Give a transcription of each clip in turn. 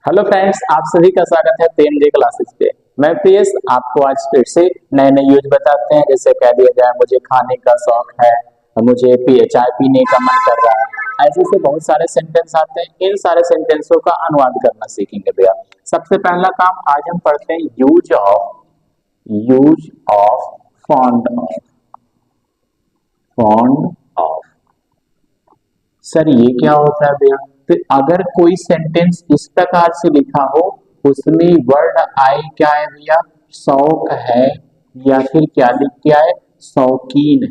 Hello friends, आप सभी का स्वागत है पीएमजे क्लासेस पे। मैं पीएस आपको आज फिर से नए नए यूज बताते हैं। जैसे कह दिया जाए मुझे खाने का शौक है, मुझे चाय पीने का मन कर रहा है। ऐसे से बहुत सारे सेंटेंस आते हैं। इन सारे सेंटेंसों का अनुवाद करना सीखेंगे भैया। सबसे पहला काम आज हम पढ़ते हैं use of fond of. Sir ये क्या होता है भैया? तो अगर कोई सेंटेंस इस प्रकार से लिखा हो, उसमें वर्ड आए क्या है भैया? शौक है, या फिर क्या लिख के आए? शौकीन है।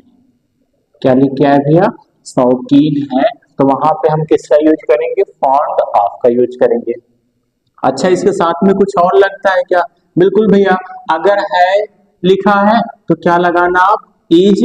क्या लिख के आए भैया? शौकीन है। तो वहां पे हम किसका यूज करेंगे? फॉन्ड ऑफ का यूज करेंगे। अच्छा, इसके साथ में कुछ और लगता है क्या? बिल्कुल भैया। अगर है लिखा है तो क्या लगाना आप? इज,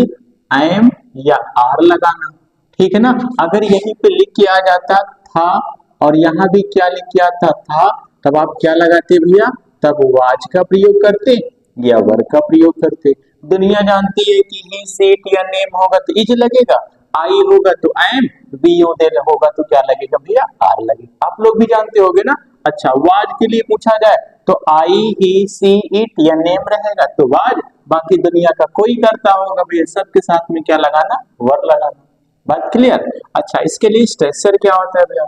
एम या आर लगाना। ठीक है ना। अगर यहीं पे लिख के आ जाता था और यहाँ भी क्या लिख के आता था, तब आप क्या लगाते भैया? तब वाज का प्रयोग करते या वर का प्रयोग करते। दुनिया जानती है कि ही, सीट या नेम होगा तो इज लगेगा, आई होगा तो एम, बी होगा तो क्या लगेगा भैया? आर लगेगा। आप लोग भी जानते होगे ना। अच्छा, वाज के लिए पूछा जाए तो आई, ही, सी, इट या नेम रहेगा तो वाज। बाकी दुनिया का कोई करता होगा भैया, सबके साथ में क्या लगाना? वर लगाना। बात क्लियर? अच्छा, इसके लिए स्ट्रक्चर क्या होता है भैया?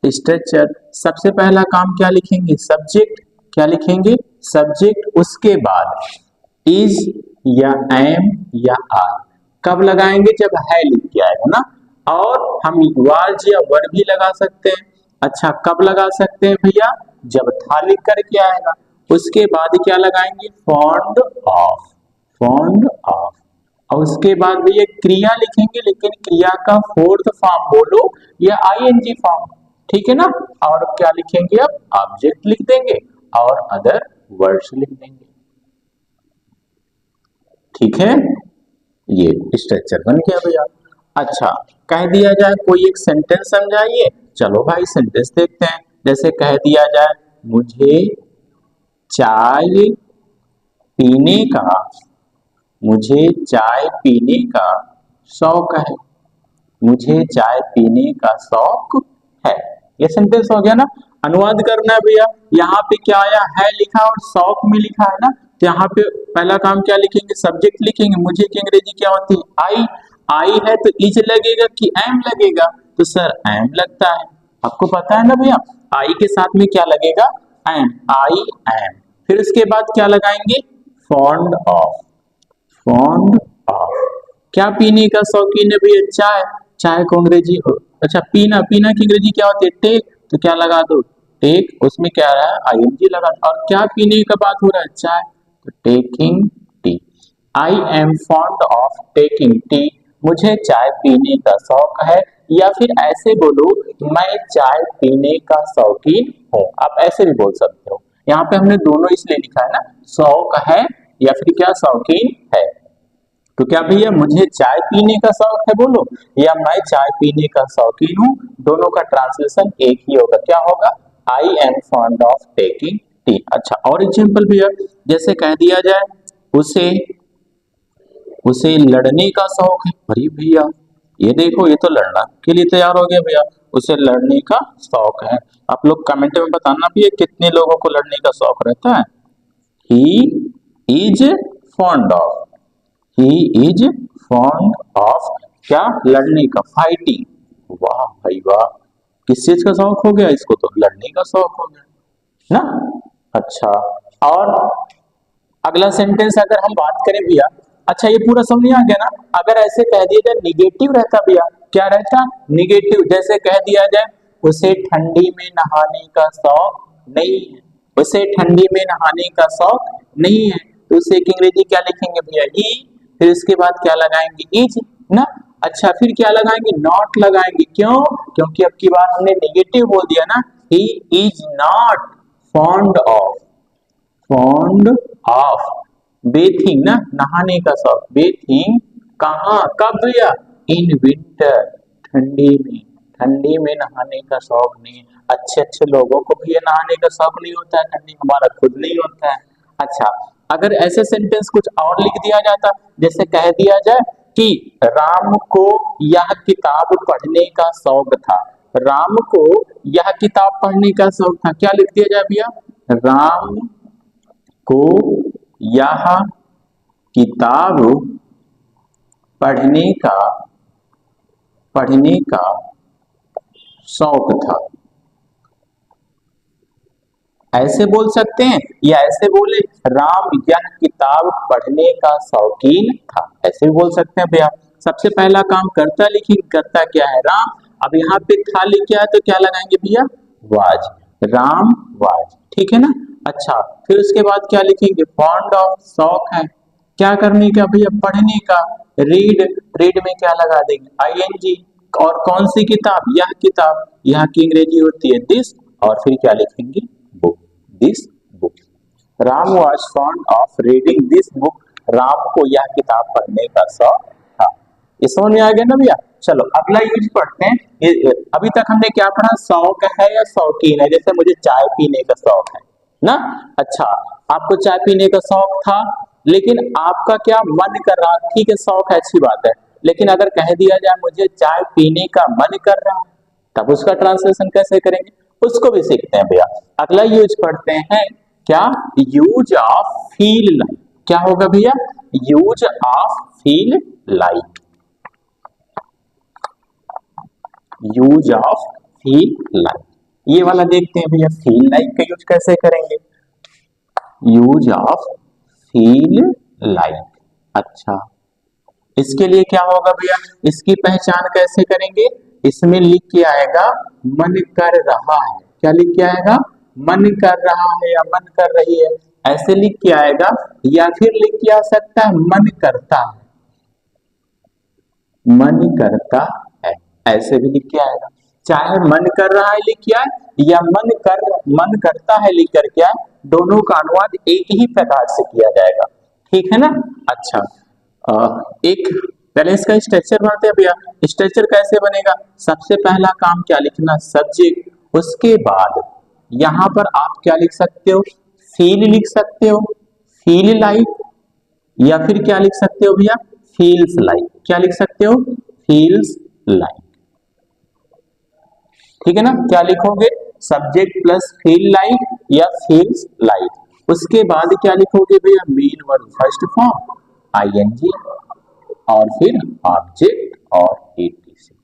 स्ट्रक्चर सबसे पहला काम क्या लिखेंगे? सब्जेक्ट। क्या लिखेंगे? सब्जेक्ट। उसके बाद इज या एम या आर। कब लगाएंगे? जब है लिख के आएगा ना। और हम वाज या वर भी लगा सकते हैं। अच्छा, कब लगा सकते हैं भैया? जब था लिख करके आएगा। उसके बाद क्या लगाएंगे? Fond of. Fond of. और उसके बाद भी ये क्रिया लिखेंगे, लेकिन क्रिया का फोर्थ फॉर्म बोलो या आईएनजी फॉर्म। ठीक है ना। और क्या लिखेंगे? अब ऑब्जेक्ट लिख देंगे और अदर वर्ड्स लिख देंगे। ठीक है, ये स्ट्रक्चर बन गया भैया। अच्छा, कह दिया जाए कोई एक सेंटेंस समझाइए। चलो भाई सेंटेंस देखते हैं। जैसे कह दिया जाए मुझे चाय पीने का मुझे चाय पीने का शौक है। मुझे चाय पीने का शौक है। ये सेंटेंस हो गया ना। अनुवाद करना है भैया। यहाँ पे क्या आया? है लिखा और शौक में लिखा है ना। तो यहाँ पे पहला काम क्या लिखेंगे? सब्जेक्ट लिखेंगे। मुझे की अंग्रेजी क्या होती है? आई। आई है तो इज लगेगा कि एम लगेगा? तो सर एम लगता है। आपको पता है ना भैया, आई के साथ में क्या लगेगा? एम। I am. फिर उसके बाद क्या लगाएंगे? Fond of. Fond of. क्या पीने का शौकीन है भैया? चाय। चाय को अंग्रेजी, अच्छा पीना, पीना की अंग्रेजी क्या होती है? टेक। तो क्या लगा दो? टेक। उसमें क्या रहा है? आईएनजी लगा। और क्या पीने का बात हो रहा है? चाय। तो taking tea. I am fond of taking tea. मुझे चाय पीने का शौक है। या फिर ऐसे बोलो, मैं चाय पीने का शौकीन हूँ। आप ऐसे भी बोल सकते हो। यहाँ पे हमने दोनों इसलिए लिखा है ना, शौक है या फिर क्या शौकीन है। तो क्या भैया मुझे चाय पीने का शौक है बोलो, या मैं चाय पीने का शौकीन हूँ। दोनों का ट्रांसलेशन एक ही होगा। क्या होगा? I am fond of taking tea. अच्छा, और एग्जांपल भैया, जैसे कह दिया जाए उसे उसे लड़ने का शौक है। अरे भैया ये देखो, ये तो लड़ना के लिए तैयार हो गया भैया। उसे लड़ने का शौक है। आप लोग कमेंट में बताना भैया कितने लोगों को लड़ने का शौक रहता है। He is fond of. He is fond of क्या? लड़ने का, फाइटिंग। वाह भाई वाह, किस चीज का शौक हो गया इसको? तो लड़ने का शौक हो गया ना। अच्छा, और अगला सेंटेंस अगर हम बात करें भैया, अच्छा ये पूरा समझ आ गया ना। अगर ऐसे कह दिया जाए निगेटिव रहता भैया, क्या रहता? निगेटिव। जैसे कह दिया जाए उसे ठंडी में नहाने का शौक नहीं है। उसे ठंडी में नहाने का शौक नहीं है। तो उसे एक अंग्रेजी क्या लिखेंगे भैया? ही। फिर इसके बाद क्या लगाएंगे? इज ना। अच्छा, फिर क्या लगाएंगे? नॉट लगाएंगे। क्यों? क्योंकि अब की बार हमने निगेटिव बोल दिया ना। He is not fond of. Fond of bathing ना, नहाने का शौक। बेथिंग कहाँ, कब भैया? इन विंटर, ठंडी में। ठंडी में नहाने का शौक नहीं। अच्छे अच्छे लोगों को भी ये नहाने का शौक नहीं होता है ठंडी, हमारा खुद नहीं होता है। अच्छा, अगर ऐसे सेंटेंस कुछ और लिख दिया जाता, जैसे कह दिया जाए कि राम को यह किताब पढ़ने का शौक था। राम को यह किताब पढ़ने का शौक था, क्या लिख दिया जाए भैया, राम को यह किताब पढ़ने का शौक था। ऐसे बोल सकते हैं या ऐसे बोले, राम यह किताब पढ़ने का शौकीन था, ऐसे भी बोल सकते हैं भैया। सबसे पहला काम करता लिखिए, करता क्या है, राम। अब यहाँ पे था लिख क्या है तो क्या लगाएंगे भैया, वाज, राम वाज, ठीक है ना। अच्छा, फिर उसके बाद क्या लिखेंगे, फॉन्ड ऑफ, शौक है क्या करने का भैया, पढ़ने का, रीड, रीड में क्या लगा देंगे, आईएनजी, और कौन सी किताब, यह किताब, यहाँ की अंग्रेजी होती है दिस, और फिर क्या लिखेंगे, book, this book. Ram was fond of reading this book, Ram को यह किताब पढ़ने का शौक था। ये समझ में आ गया ना भैया। चलो अगला यूज पढ़ते हैं। अभी तक हमने क्या पढ़ा, शौक है या शौकीन है, जैसे मुझे चाय पीने का शौक है ना। अच्छा, आपको चाय पीने का शौक था, लेकिन आपका क्या मन कर रहा, ठीक है शौक है अच्छी बात है, लेकिन अगर कह दिया जाए मुझे चाय पीने का मन कर रहा है, तब उसका ट्रांसलेशन कैसे करेंगे, उसको भी सीखते हैं भैया। अगला यूज पढ़ते हैं, क्या, यूज ऑफ फील लाइक, क्या होगा भैया, use of feel like, use of feel like, ये वाला देखते हैं भैया, फील लाइक का यूज कैसे करेंगे, यूज ऑफ फील लाइक। अच्छा, इसके लिए क्या होगा भैया, इसकी पहचान कैसे करेंगे, इसमें लिख के आएगा मन कर रहा है, क्या लिख के आएगा, मन कर रहा है या मन कर रही है, ऐसे लिख के आएगा, या फिर लिख के आ सकता है मन करता है, मन करता है, ऐसे भी लिख के आएगा। चाहे मन कर रहा है लिख के आए या मन करता है लिख करके आए, दोनों का अनुवाद एक ही प्रकार से किया जाएगा, ठीक है ना। अच्छा, एक पहले इसका स्ट्रक्चर बनाते हैं भैया। स्ट्रक्चर कैसे बनेगा, सबसे पहला काम क्या लिखना, सब्जेक्ट, उसके बाद यहां पर आप क्या लिख सकते हो, फील लिख सकते हो, फील लाइक, या फिर क्या लिख सकते हो भैया, फील्स लाइक, क्या लिख सकते हो, फील्स लाइक, ठीक है ना। क्या लिखोगे, सब्जेक्ट प्लस फील लाइक या फील्स लाइक, उसके बाद क्या लिखोगे भैया, main verb first form ING, और फिर ऑब्जेक्ट और एटीसी,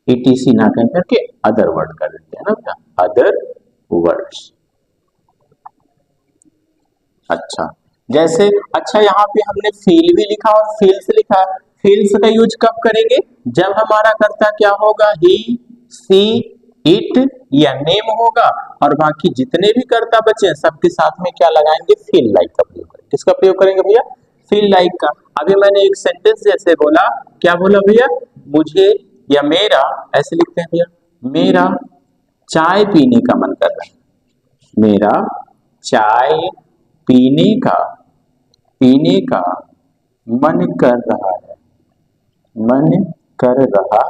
एटीसी ना कह करके अदर वर्ड कर देते हैं ना भैया, अदर वर्ड्स। अच्छा, जैसे अच्छा यहाँ पे हमने फील भी लिखा और फील्स लिखा, फील्स का यूज कब करेंगे, जब हमारा कर्ता क्या होगा, ही, सी, इट या नेम होगा, और बाकी जितने भी कर्ता बचे सबके साथ में क्या लगाएंगे, फील लाइक का प्रयोग करेंगे। किसका प्रयोग करेंगे भैया, फील लाइक का। अभी मैंने एक सेंटेंस जैसे बोला, क्या बोला भैया, मुझे या मेरा, ऐसे लिखते हैं भैया, मेरा चाय पीने का मन कर रहा है, मेरा चाय पीने का मन कर रहा है, मन कर रहा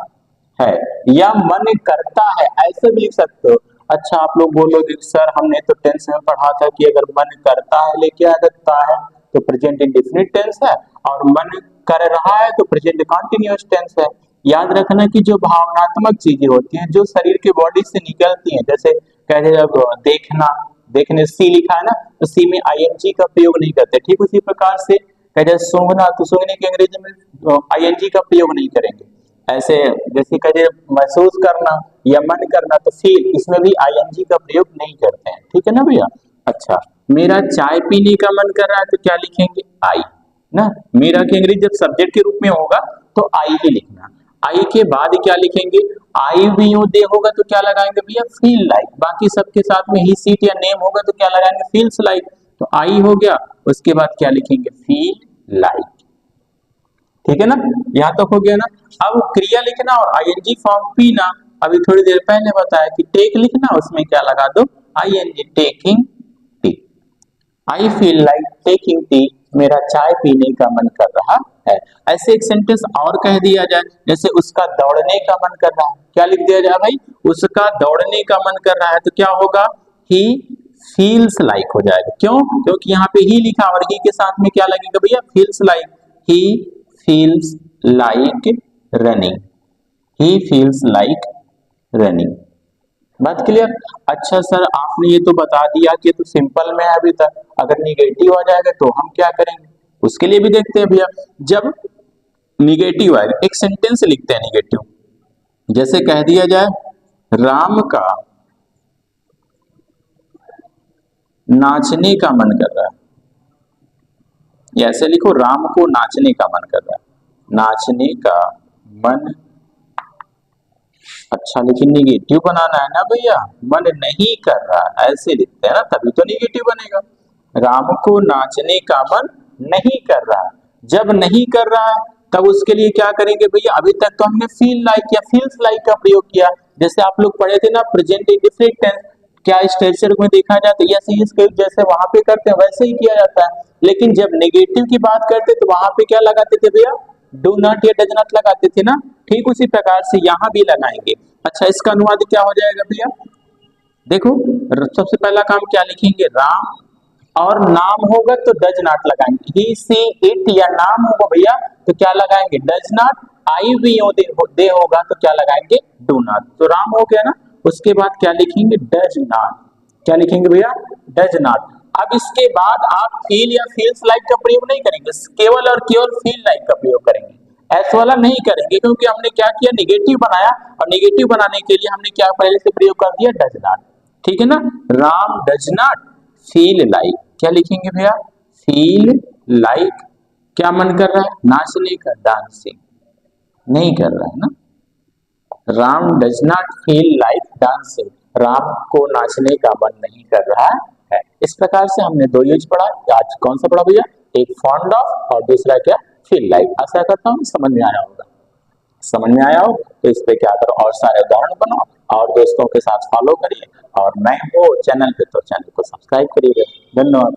है या मन करता है, ऐसे भी लिख सकते हो। अच्छा, आप लोग बोलोगे सर हमने तो टेंस में पढ़ा था कि अगर मन करता है लेके आ सकता है तो प्रेजेंट इंडेफिनिट टेंस है, और मन कर रहा है तो प्रेजेंट कंटीन्यूअस टेंस है। याद रखना कि जो भावनात्मक चीजें होती हैं, जो शरीर के बॉडी से निकलती हैं, जैसे कहते हैं जब देखना, देखने सी लिखा है ना, तो सी में आईएनजी का प्रयोग नहीं करते, ठीक उसी प्रकार से कहते हैं सूंघना, तो सूंघने की अंग्रेजी में आईएनजी का प्रयोग नहीं करेंगे। ऐसे जैसे कहते महसूस करना या मन करना, तो फील, इसमें भी आईएनजी का प्रयोग नहीं करते हैं, ठीक है ना भैया। अच्छा, मेरा चाय पीने का मन कर रहा है तो क्या लिखेंगे, आई ना, मेरा की अंग्रेजी जब सब्जेक्ट के रूप में होगा तो आई ही लिखना, आई के बाद क्या लिखेंगे, आई भी यू दे होगा तो क्या लगाएंगे भैया, फील लाइक, बाकी सबके साथ में ही, सीट या नेम होगा तो क्या लगाएंगे, फील्स लाइक, तो आई हो गया, उसके बाद क्या लिखेंगे, फील लाइक, ठीक है ना। यहाँ तक हो गया ना। अब क्रिया लिखना और आईएनजी फॉर्म पीना, अभी थोड़ी देर पहले बताया कि टेक लिखना, उसमें क्या लगा दो, ING, taking tea, I feel like taking tea, मेरा चाय पीने का मन कर रहा है। ऐसे एक सेंटेंस और कह दिया जाए, जैसे उसका दौड़ने का मन कर रहा है, क्या लिख दिया जाए भाई, उसका दौड़ने का मन कर रहा है, तो क्या होगा, ही फील्स लाइक हो जाएगा, क्यों, क्योंकि यहाँ पे ही लिखा और ही के साथ में क्या लगेगा भैया, feels like, he feels like running, he feels like running, बात क्लियर। अच्छा सर आपने ये तो बता दिया कि ये तो सिंपल में है अभी तक, अगर निगेटिव आ जाएगा तो हम क्या करेंगे, उसके लिए भी देखते हैं भैया। जब निगेटिव आएगा एक सेंटेंस लिखते हैं निगेटिव, जैसे कह दिया जाए राम का नाचने का मन कर रहा है, या ऐसे लिखो राम को नाचने का मन कर रहा है, नाचने का मन। अच्छा लेकिन निगेटिव बनाना है ना भैया, मन नहीं कर रहा ऐसे लिखते हैं ना, तभी तो निगेटिव बनेगा। राम को नाचने का मन नहीं कर रहा, जब नहीं कर रहा है तब उसके लिए क्या करेंगे भैया, अभी तक तो हमने फील लाइक या फील्स लाइक का प्रयोग किया, जैसे आप लोग पढ़े थे ना प्रेजेंट इंडेफिनिट टेंस, क्या स्ट्रक्चर में देखा जाए तो यस यस जैसे वहां पे करते हैं वैसे ही किया जाता है, लेकिन जब नेगेटिव की बात करते तो वहां पे क्या लगाते थे भैया, डू नॉट या डज नॉट लगाते थे ना, ठीक उसी प्रकार से यहाँ भी लगाएंगे। अच्छा इसका अनुवाद क्या हो जाएगा भैया, देखो सबसे पहला काम क्या लिखेंगे, राम, और नाम होगा तो डज नॉट लगाएंगे, ही सी इट या नाम होगा भैया तो क्या लगाएंगे डज नॉट, आई वी ओ दे होगा तो क्या लगाएंगे डू नॉट, तो राम हो गया ना। उसके बाद क्या लिखेंगे डज नॉट, क्या लिखेंगे भैया डज नॉट। अब इसके बाद आप फील या फील्स लाइक का प्रयोग नहीं करेंगे, केवल और केवल फील लाइक का प्रयोग करेंगे, एस वाला नहीं करेंगे, क्योंकि हमने क्या किया निगेटिव बनाया, और निगेटिव बनाने के लिए हमने क्या पहले से प्रयोग कर दिया डज नॉट, ठीक है ना। Ram does not feel like, क्या लिखेंगे भैया फील लाइक, क्या मन कर रहा है नाचने का, डांसिंग, नहीं कर रहा है ना, Ram does not feel like dancing, Ram को नाचने का मन नहीं कर रहा है। इस प्रकार से हमने दो यूज पढ़ा, आज कौन सा पढ़ा भैया, एक फॉन्ड ऑफ और दूसरा क्या फील लाइक। आशा करता हूँ समझ में आया होगा, समझ में आया हो तो इस पे क्या करो और सारे उदाहरण बनाओ और दोस्तों के साथ फॉलो करिए, और मैं हो चैनल पे तो चैनल को सब्सक्राइब करिएगा। धन्यवाद।